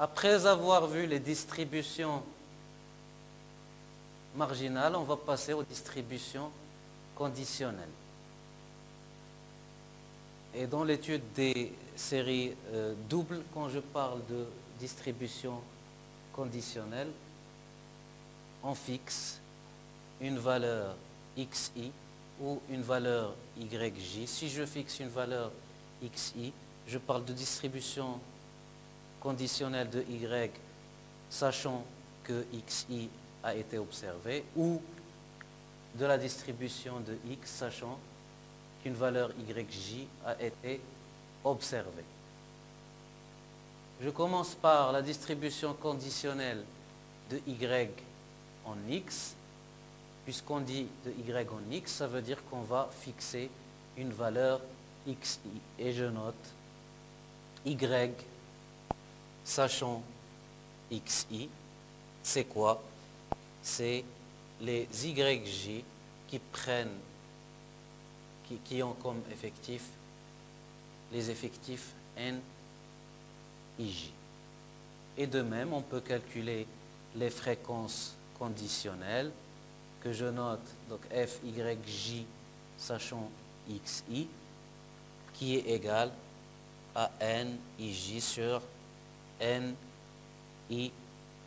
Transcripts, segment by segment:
Après avoir vu les distributions marginales, on va passer aux distributions conditionnelles. Et dans l'étude des séries doubles, quand je parle de distribution conditionnelle, on fixe une valeur xi ou une valeur yj. Si je fixe une valeur xi, je parle de distribution conditionnelle de y, sachant que xi a été observé, ou de la distribution de x, sachant qu'une valeur yj a été observée. Je commence par la distribution conditionnelle de y en x. Puisqu'on dit de y en x, ça veut dire qu'on va fixer une valeur xi. Et je note y, sachant xi, c'est quoi? C'est les yj qui ont comme effectif les effectifs n, ij. Et de même, on peut calculer les fréquences conditionnelles que je note, donc fyj sachant xi, qui est égal à nij sur ni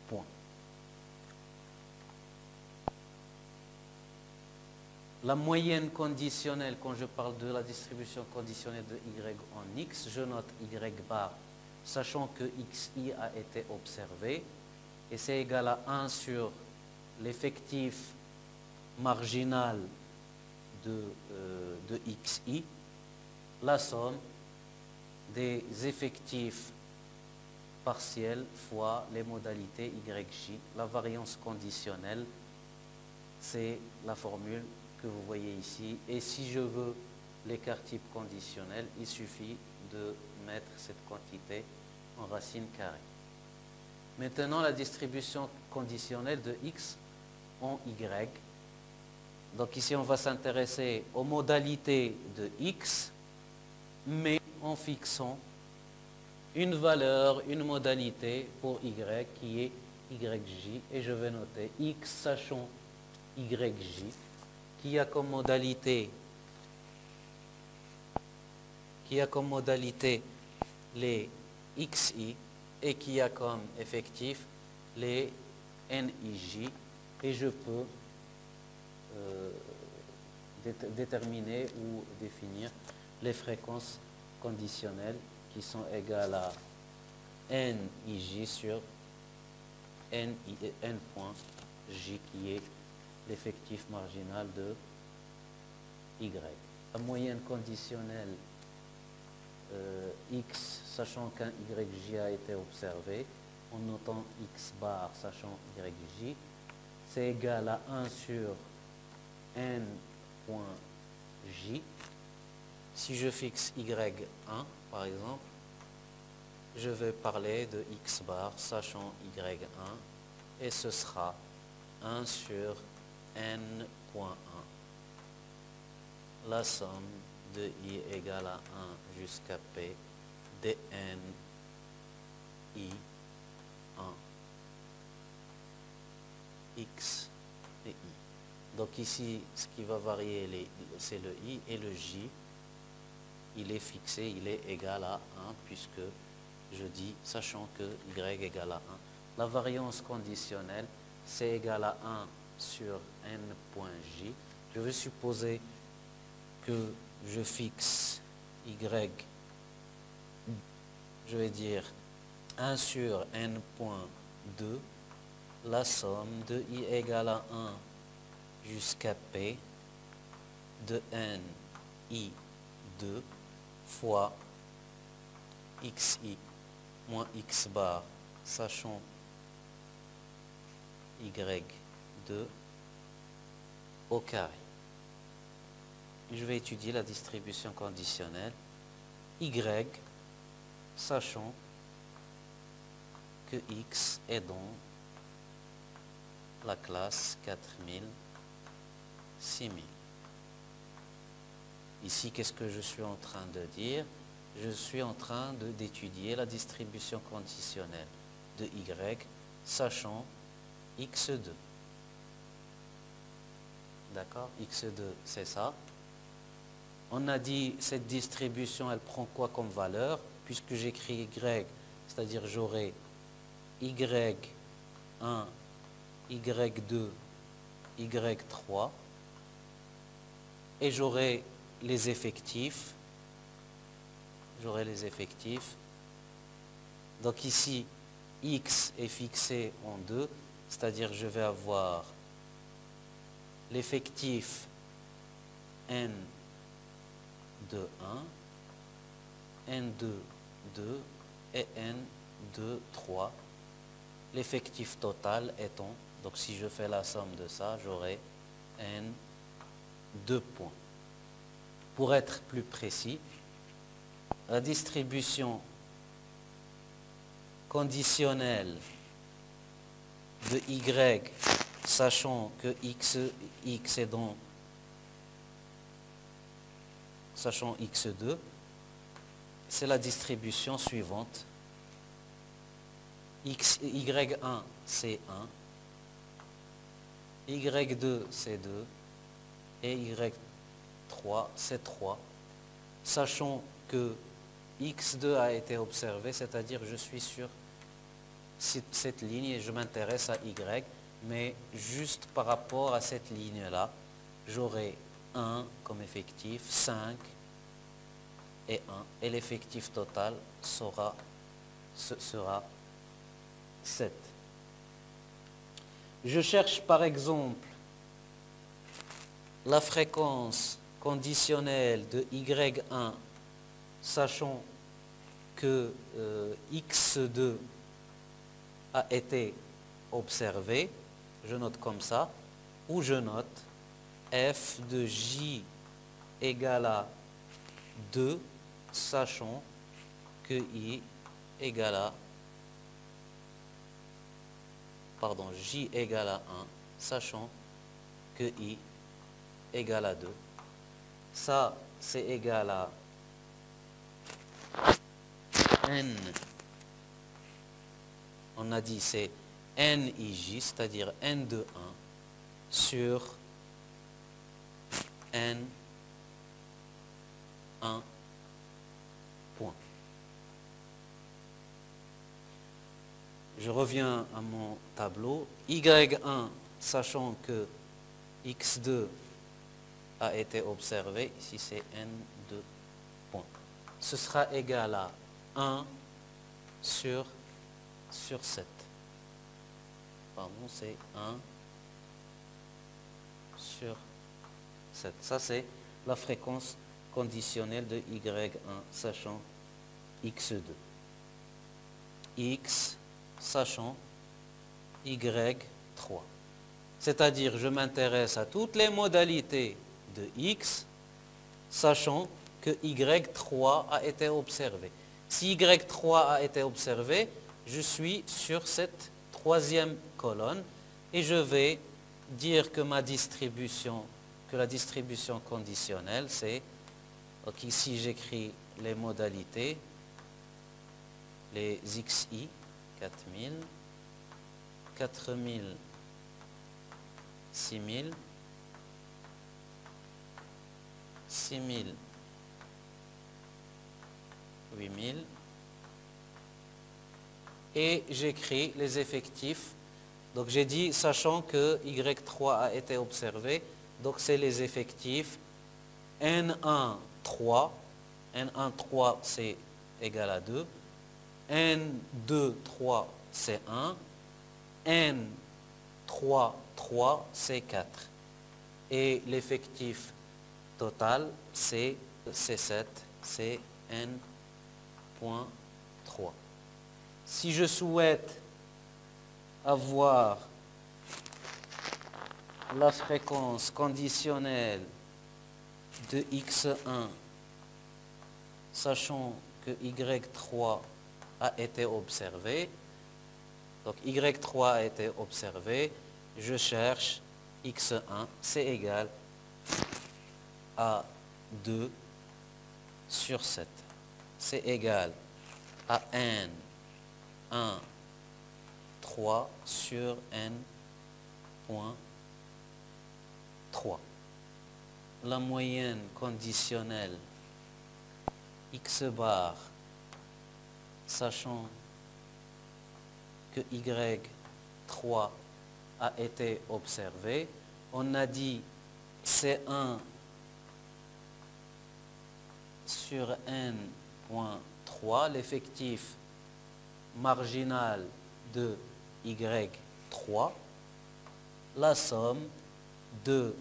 point. La moyenne conditionnelle, quand je parle de la distribution conditionnelle de y en x, je note y bar, sachant que xi a été observé, et c'est égal à 1 sur l'effectif marginal de xi, la somme des effectifs partiels fois les modalités yj. La variance conditionnelle, c'est la formule que vous voyez ici. Et si je veux l'écart type conditionnel, il suffit de mettre cette quantité en racine carrée. Maintenant, la distribution conditionnelle de x en y. Donc ici, on va s'intéresser aux modalités de x, mais en fixant une valeur, une modalité pour y qui est yj. Et je vais noter x sachant yj, qui a comme modalité les xi et qui a comme effectif les nij. Et je peux déterminer ou définir les fréquences conditionnelles qui sont égales à nij sur n point j, qui est l'effectif marginal de y. La moyenne conditionnelle x, sachant qu'un yj a été observé, en notant x bar, sachant yj, c'est égal à 1 sur n point j. Si je fixe y1, par exemple, je vais parler de x bar, sachant y1, et ce sera 1 sur n.1. La somme de i égale à 1 jusqu'à p de n i1 x et i. Donc ici, ce qui va varier, c'est le i, et le j, il est fixé, il est égal à 1, puisque je dis, sachant que y égale à 1. La variance conditionnelle, c'est égal à 1 sur n.j. Je vais supposer que je fixe y, je vais dire 1 sur n.2, la somme de i égale à 1 jusqu'à p de n i2 fois xi moins x bar, sachant y2 au carré. Je vais étudier la distribution conditionnelle y, sachant que x est dans la classe 4000, 6000. Ici, qu'est-ce que je suis en train de dire? Je suis en train d'étudier la distribution conditionnelle de y, sachant x2. D'accord? x2, c'est ça. On a dit cette distribution, elle prend quoi comme valeur? Puisque j'écris y, c'est-à-dire j'aurai y1, y2, y3, et j'aurai les effectifs. Donc ici, x est fixé en 2, c'est-à-dire je vais avoir l'effectif n de 1, n2, 2 et n2, 3. L'effectif total étant, donc si je fais la somme de ça, j'aurai n 2 points. Pour être plus précis, la distribution conditionnelle de y, sachant que x est dans, sachant x2, c'est la distribution suivante. y1 c'est 1, y2 c'est 2 et y3 c'est 3, sachant que x2 a été observé, c'est-à-dire je suis sur cette ligne et je m'intéresse à y, mais juste par rapport à cette ligne-là, j'aurai 1 comme effectif, 5 et 1, et l'effectif total sera 7. Je cherche par exemple la fréquence conditionnelle de y1, sachant que x2 a été observé, je note comme ça, ou je note f de j égale à 2, sachant que i égale à, j égale à 1, sachant que i égale à 2. Ça, c'est égal à n, on a dit c'est nij, c'est-à-dire n de 1 sur n 1 point. Je reviens à mon tableau. y1, sachant que x2 a été observé, ici c'est n2 points. Ce sera égal à 1 sur 7. Pardon, c'est 1 sur 7. Ça, c'est la fréquence conditionnelle de y1, sachant x2. X, sachant y3. C'est-à-dire, je m'intéresse à toutes les modalités de x, sachant que y3 a été observé. Si y3 a été observé, je suis sur cette troisième colonne et je vais dire que la distribution conditionnelle, c'est, donc ici j'écris les modalités, les xi, 4000, 4000, 6000, 6000, 8000, et j'écris les effectifs. Donc j'ai dit, sachant que y3 a été observé, donc c'est les effectifs n1, 3, n1, 3 c'est égal à 2, n2, 3 c'est 1, n3, 3 c'est 4. Et l'effectif total c'est 7, c'est n.3. Si je souhaite avoir la fréquence conditionnelle de x1, sachant que y3 a été observé, donc y3 a été observé, je cherche x1, c'est égal à 2 sur 7. C'est égal à n, 1, 3 sur n point 3. La moyenne conditionnelle x bar, sachant que y3 a été observé, on a dit C1 sur n.3, l'effectif marginal de y3, la somme de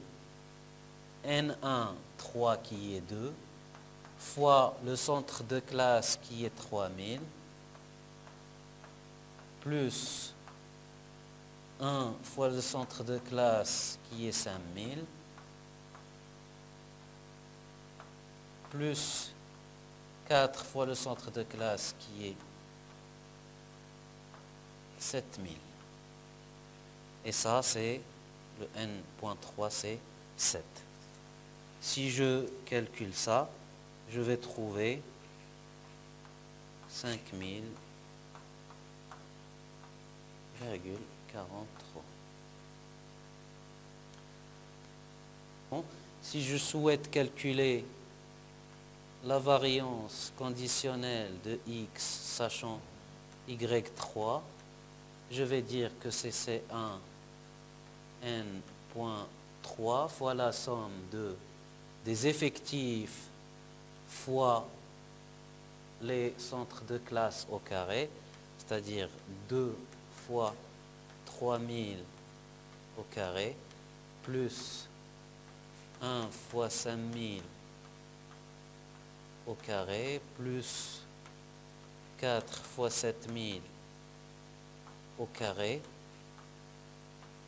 n1, 3 qui est 2, fois le centre de classe qui est 3000, plus 1 fois le centre de classe qui est 5000, plus 4 fois le centre de classe qui est 7000. Et ça, c'est le n.3, c'est 7. Si je calcule ça, je vais trouver 5000,43. Bon, si je souhaite calculer la variance conditionnelle de x, sachant y3, je vais dire que c'est C1 n.3 fois la somme des effectifs fois les centres de classe au carré, c'est-à-dire 2 fois 3000 au carré, plus 1 fois 5000 au carré, plus 4 fois 7000 au carré.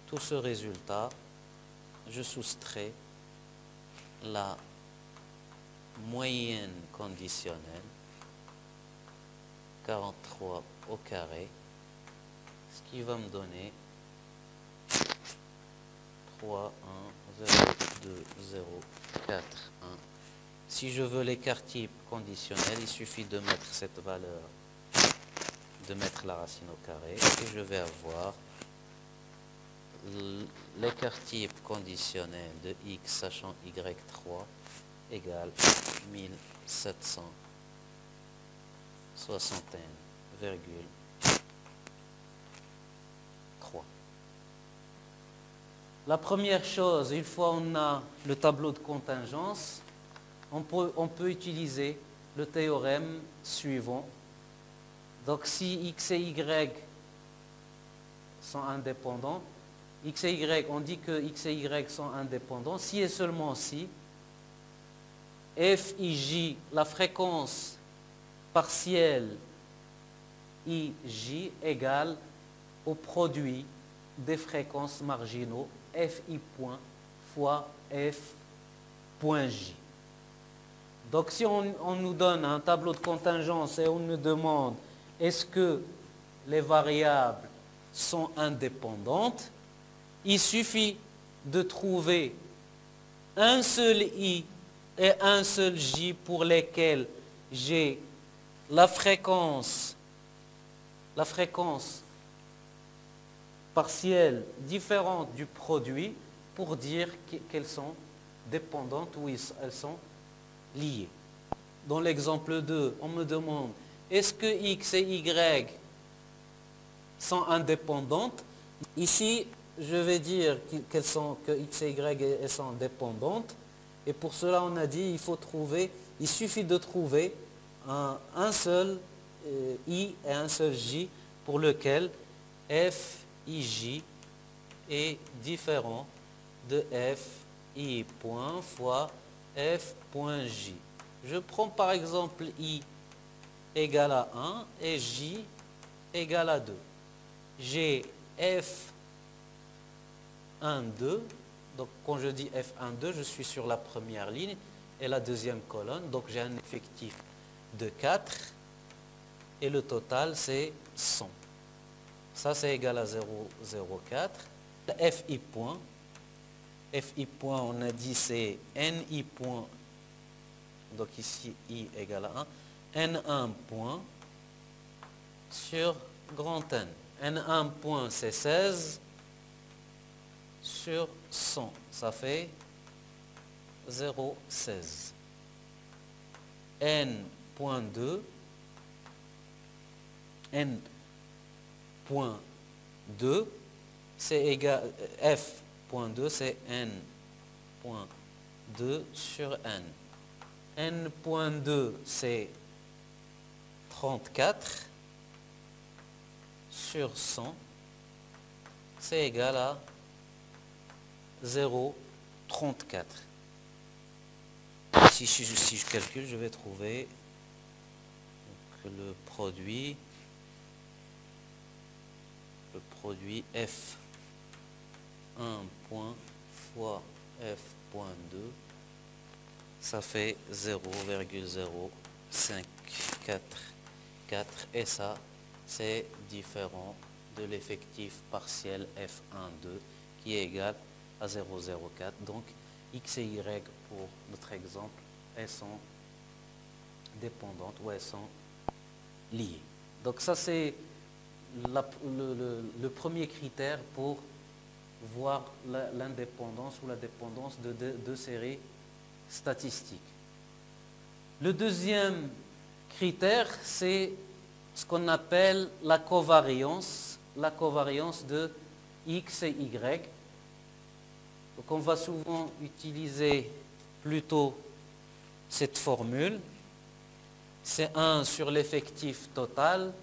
Tout ce résultat, je soustrais la moyenne conditionnelle, 43 au carré, ce qui va me donner 3, 1, 0, 2, 0, 4, 1. Si je veux l'écart type conditionnel, il suffit de mettre cette valeur, de mettre la racine au carré, et je vais avoir l'écart type conditionnel de x sachant y3 égale 1761,3. La première chose, une fois on a le tableau de contingence, on peut utiliser le théorème suivant. Donc si x et y sont indépendants, x et y, on dit que x et y sont indépendants, si et seulement si f, i, j, la fréquence partielle i, j égale au produit des fréquences marginaux f, i point fois f point j. Donc si on nous donne un tableau de contingence et on nous demande est-ce que les variables sont indépendantes, il suffit de trouver un seul i et un seul j pour lesquels j'ai la fréquence partielle différente du produit pour dire qu'elles sont dépendantes ou elles sont liées. Dans l'exemple 2, on me demande est-ce que x et y sont indépendantes? Ici, je vais dire que x et y elles sont dépendantes. Et pour cela, on a dit il suffit de trouver un seul i et un seul j pour lequel f, i, j est différent de f, i point fois f point j. Je prends par exemple i égale à 1 et j égale à 2. J'ai f1, 2. Donc quand je dis f1, 2, je suis sur la première ligne et la deuxième colonne. Donc j'ai un effectif de 4 et le total c'est 100. Ça c'est égal à 0,04. Fi point. Fi point, on a dit c'est ni point. Donc ici i égale à 1. N1 point sur grand N. N1 point c'est 16 sur 100. Ça fait 0,16. N.2, N.2, c'est égal, F.2, c'est N.2 sur N. N.2, c'est 34 sur 100, c'est égal à 0,34. Si je calcule, je vais trouver que le produit F1 point fois F.2, ça fait 0,0544 et ça, c'est différent de l'effectif partiel F1,2 qui est égal à 0,04. Donc, X et Y, pour notre exemple, elles sont dépendantes ou elles sont liées. Donc ça, c'est le premier critère pour voir l'indépendance ou la dépendance de deux séries statistiques. Le deuxième critère, c'est ce qu'on appelle la covariance de X et Y. Donc on va souvent utiliser plutôt cette formule. C'est 1 sur l'effectif total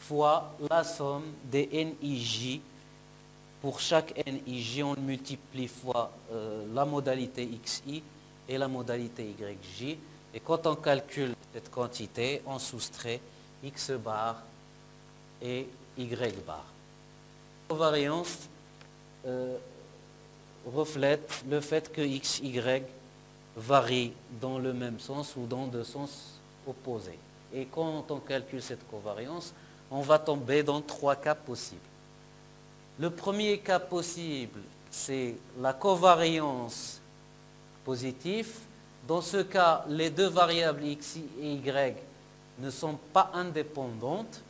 fois la somme des NIJ. Pour chaque NIJ, on multiplie fois la modalité XI et la modalité YJ. Et quand on calcule cette quantité, on soustrait X bar et Y bar. La covariance reflète le fait que X, Y varient dans le même sens ou dans deux sens opposés. Et quand on calcule cette covariance, on va tomber dans 3 cas possibles. Le premier cas possible, c'est la covariance positive. Dans ce cas, les deux variables X et Y ne sont pas indépendantes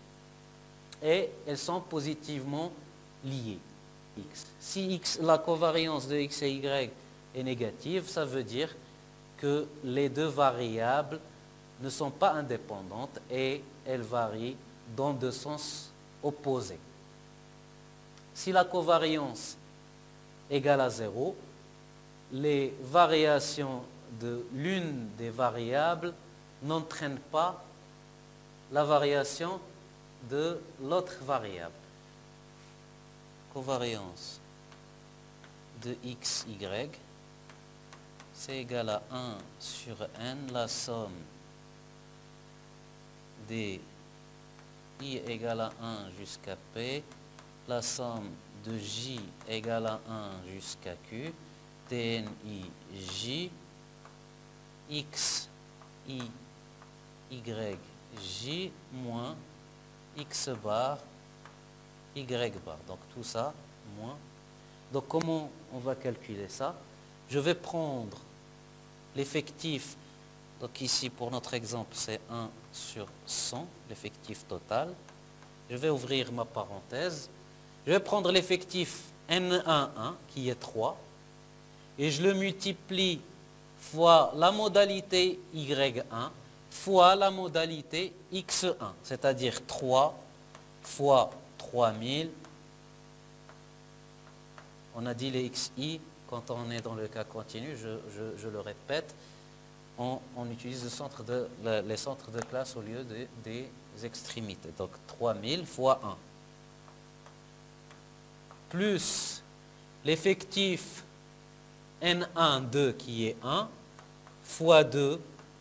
et elles sont positivement liées. Si la covariance de X et Y est négative, ça veut dire que les deux variables ne sont pas indépendantes et elles varient dans deux sens opposés. Si la covariance est égale à 0, les variations de l'une des variables n'entraînent pas la variation de l'autre variable. Covariance de x, y, c'est égal à 1 sur n, la somme des i égale à 1 jusqu'à p, la somme de j égale à 1 jusqu'à q, dni j, x, i, y, j, moins x bar, y bar. Donc tout ça, moins. Donc comment on va calculer ça? Je vais prendre l'effectif. Donc ici, pour notre exemple, c'est 1 sur 100, l'effectif total. Je vais ouvrir ma parenthèse. Je vais prendre l'effectif N11, qui est 3, et je le multiplie fois la modalité Y1 fois la modalité X1, c'est-à-dire 3 fois 3000. On a dit les XI, quand on est dans le cas continu, je le répète, on utilise les centres de classe au lieu des extrémités. Donc 3000 fois 1. Plus l'effectif N1, 2 qui est 1, fois 2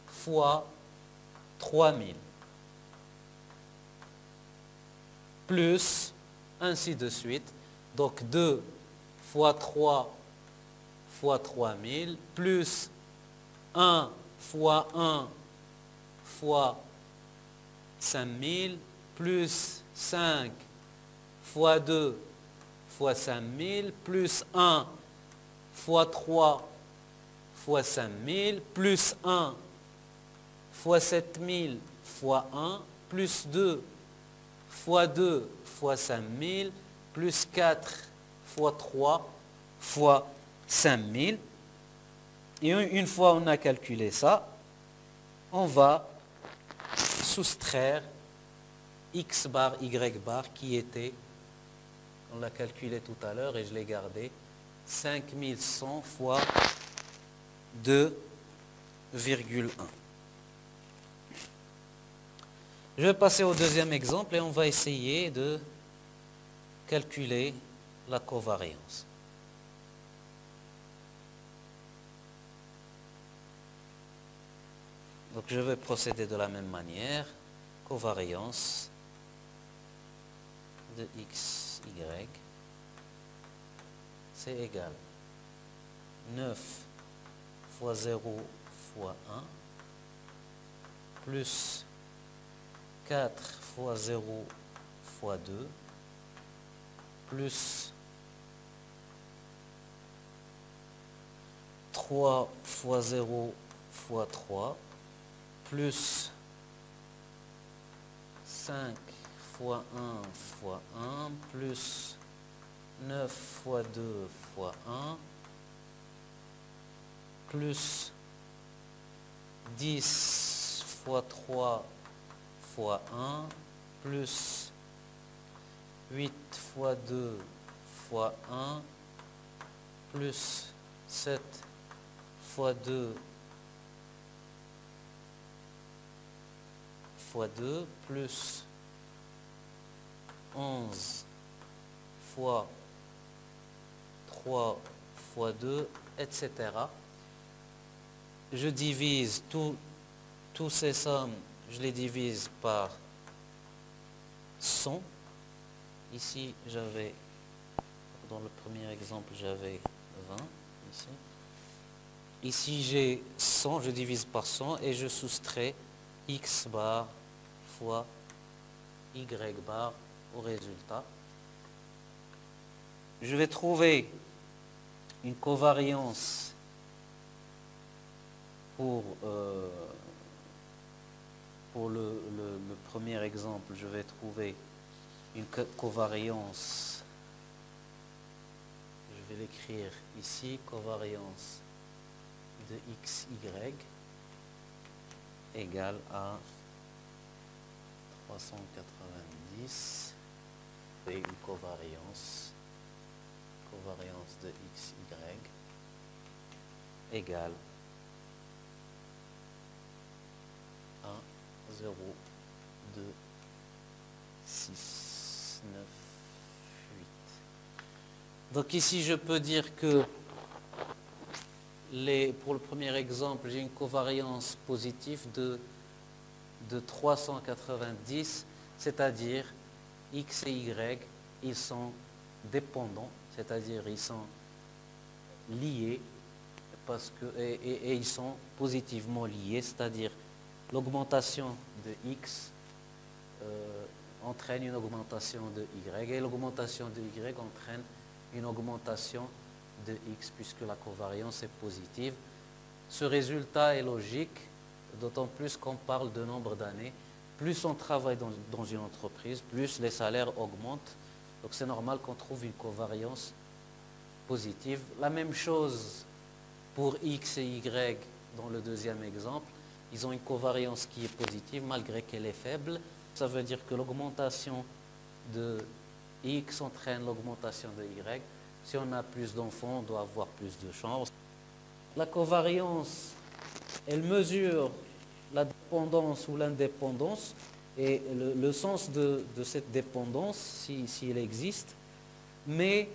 fois 3000. Plus, ainsi de suite. Donc 2 fois 3 fois 3000, plus 1 fois 1 fois 5000, plus 5 fois 2 fois 5000, plus 1 fois 3 fois 5000, plus 1 fois 7000 fois 1, plus 2 fois 2 fois 5000 plus 4 fois 3 fois 5000. Et une fois on a calculé ça, on va soustraire x bar, y bar qui était, on l'a calculé tout à l'heure et je l'ai gardé, 5100 fois 2,1. Je vais passer au deuxième exemple et on va essayer de calculer la covariance. Donc je vais procéder de la même manière. Covariance de x, y, c'est égal 9 fois 0 fois 1 plus 4 fois 0 fois 2 plus 3 fois 0 fois 3 plus 5 fois 1 fois 1 plus 9 fois 2 fois 1 plus 10 fois 3 fois 1 plus 8 fois 2 fois 1 plus 7 fois 2 fois 2 plus 11 fois 3 fois 2, etc. Je divise tous ces sommes, je les divise par 100. Ici, j'avais, dans le premier exemple, j'avais 20. Ici, ici j'ai 100, je divise par 100 et je soustrais x bar fois y bar au résultat. Je vais trouver une covariance pour le premier exemple. Je vais trouver une covariance, je vais l'écrire ici, covariance de x, y égale à 390 et une covariance de x, y égale à 0, 2, 6, 9, 8. Donc ici je peux dire que pour le premier exemple, j'ai une covariance positive de 390, c'est-à-dire x et y, ils sont dépendants, c'est-à-dire ils sont liés et ils sont positivement liés, c'est-à-dire l'augmentation de x entraîne une augmentation de y et l'augmentation de y entraîne une augmentation de x puisque la covariance est positive. Ce résultat est logique, d'autant plus qu'on parle de nombre d'années. Plus on travaille dans une entreprise, plus les salaires augmentent. Donc c'est normal qu'on trouve une covariance positive. La même chose pour x et y dans le deuxième exemple. Ils ont une covariance qui est positive malgré qu'elle est faible. Ça veut dire que l'augmentation de x entraîne l'augmentation de y. Si on a plus d'enfants, on doit avoir plus de chances. La covariance, elle mesure la dépendance ou l'indépendance et le sens de cette dépendance, s'il existe, mais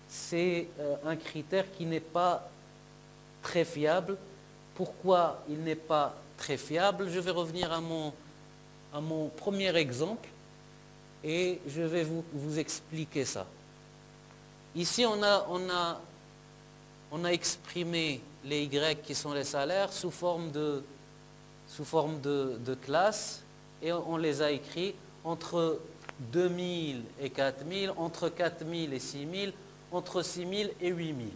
c'est un critère qui n'est pas très fiable. Pourquoi il n'est pas très fiable? Je vais revenir à mon premier exemple et je vais vous expliquer ça. Ici, on a exprimé les Y qui sont les salaires sous forme de classes et on les a écrits entre 2000 et 4000, entre 4000 et 6000, entre 6000 et 8000.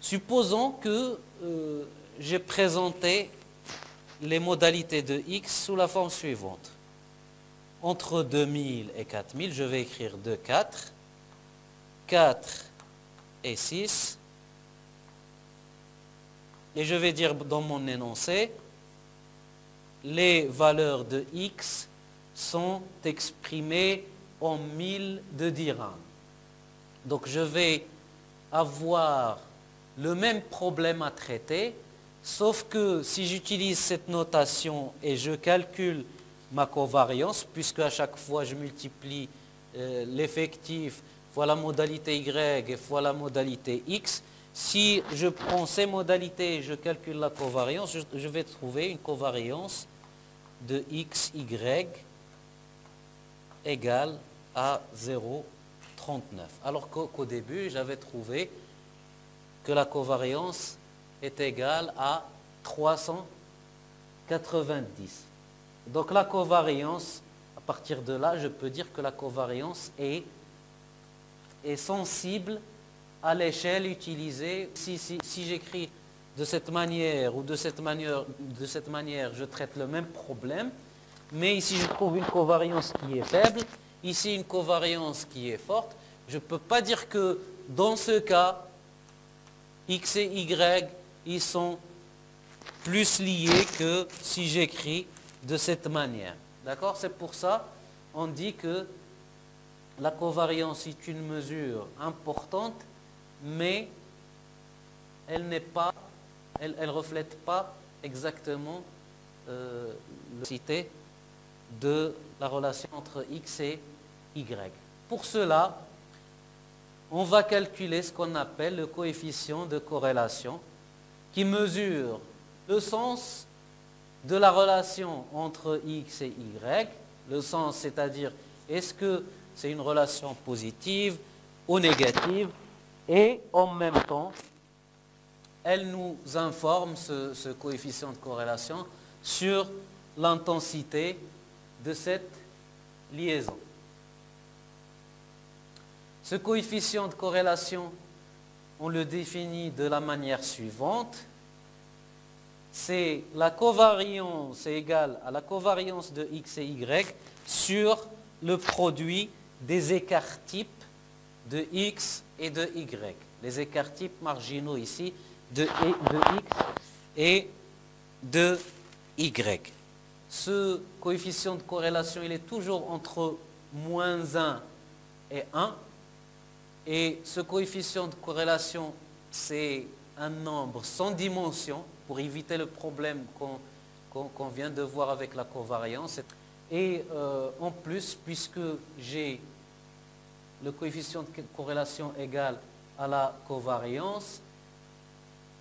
Supposons que j'ai présenté les modalités de X sous la forme suivante. entre 2000 et 4000, je vais écrire 2, 4, 4 et 6. Et je vais dire dans mon énoncé, les valeurs de x sont exprimées en 1000 de dirhams. Donc je vais avoir le même problème à traiter, sauf que si j'utilise cette notation et je calcule ma covariance, puisque à chaque fois je multiplie l'effectif fois la modalité y et fois la modalité x, si je prends ces modalités et je calcule la covariance, je vais trouver une covariance de x, y égale à 0,39. Alors qu'au début, j'avais trouvé que la covariance est égale à 390. Donc la covariance, à partir de là, je peux dire que la covariance est sensible à l'échelle utilisée. Si j'écris de cette manière ou de cette manière, je traite le même problème. Mais ici, je trouve une covariance qui est faible. Ici, une covariance qui est forte. Je ne peux pas dire que dans ce cas, x et y, ils sont plus liés que si j'écris de cette manière. D'accord? C'est pour ça on dit que la covariance est une mesure importante, mais elle ne reflète pas exactement la cité de la relation entre x et y. Pour cela, on va calculer ce qu'on appelle le coefficient de corrélation qui mesure le sens de la relation entre x et y. Le sens, c'est-à-dire est-ce que c'est une relation positive ou négative, et en même temps, elle nous informe, ce coefficient de corrélation, sur l'intensité de cette liaison. Ce coefficient de corrélation, on le définit de la manière suivante. C'est la covariance est égale à la covariance de x et y sur le produit des écarts types de x et de y. Les écarts types marginaux ici de x et de y. Ce coefficient de corrélation, il est toujours entre moins 1 et 1. Et ce coefficient de corrélation, c'est un nombre sans dimension pour éviter le problème qu'on vient de voir avec la covariance. Et en plus, puisque j'ai le coefficient de corrélation égal à la covariance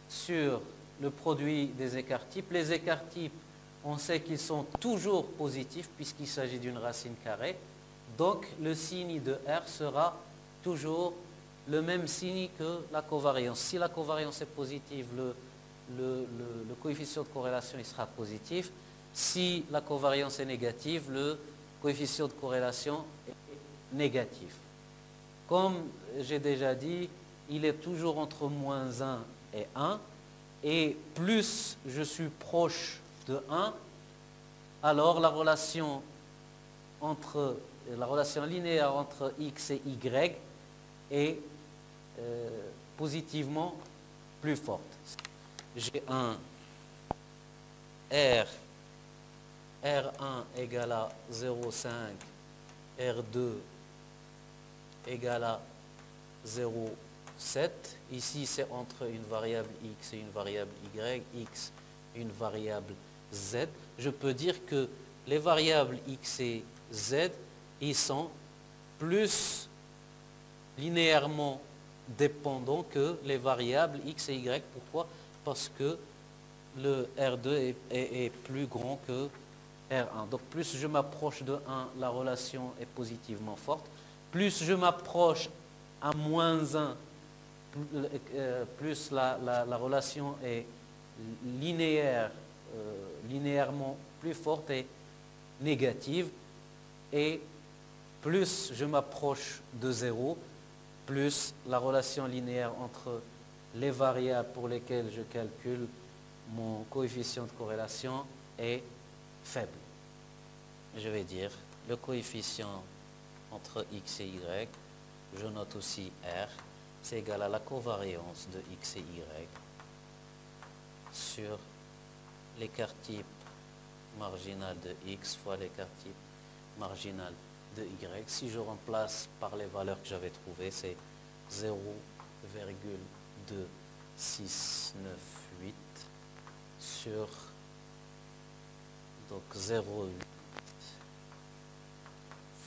sur le produit des écarts types, les écarts types, on sait qu'ils sont toujours positifs puisqu'il s'agit d'une racine carrée. Donc le signe de R sera toujours le même signe que la covariance. Si la covariance est positive, le coefficient de corrélation il sera positif. Si la covariance est négative, le coefficient de corrélation est négatif. Comme j'ai déjà dit, il est toujours entre moins 1 et 1. Et plus je suis proche de 1, alors la relation linéaire entre x et y est positivement plus forte. J'ai un R1 égale à 0,5, R2 égale à 0,7. Ici, c'est entre une variable x et une variable y, x, une variable z. Je peux dire que les variables x et z, ils sont plus linéairement dépendants que les variables x et y. Pourquoi? Parce que le R2 est plus grand que R1. Donc plus je m'approche de 1, la relation est positivement forte. Plus je m'approche à moins 1, plus la relation est linéairement plus forte et négative. Et plus je m'approche de 0, plus la relation linéaire entre les variables pour lesquelles je calcule mon coefficient de corrélation est faible. Je vais dire le coefficient entre x et y, je note aussi R, c'est égal à la covariance de x et y sur l'écart type marginal de x fois l'écart type marginal de y. Si je remplace par les valeurs que j'avais trouvées, c'est 0,2698 sur donc 0,8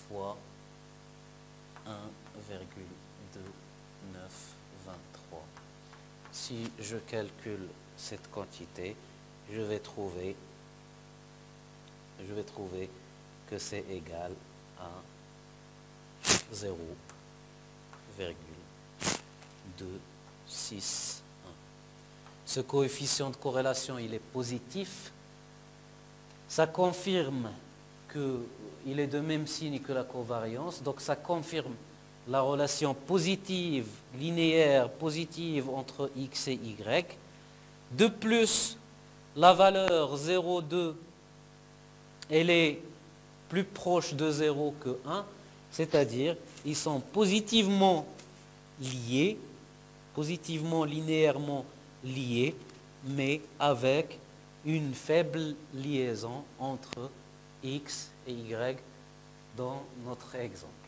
fois 1,2923. Si je calcule cette quantité, je vais trouver que c'est égal à 0,261. Ce coefficient de corrélation, il est positif. Ça confirme qu'il est de même signe que la covariance, donc ça confirme la relation positive, linéaire, positive entre x et y. De plus, la valeur 0,2, elle est plus proche de 0 que 1, c'est-à-dire ils sont positivement liés, positivement linéairement liés, mais avec une faible liaison entre x et y dans notre exemple.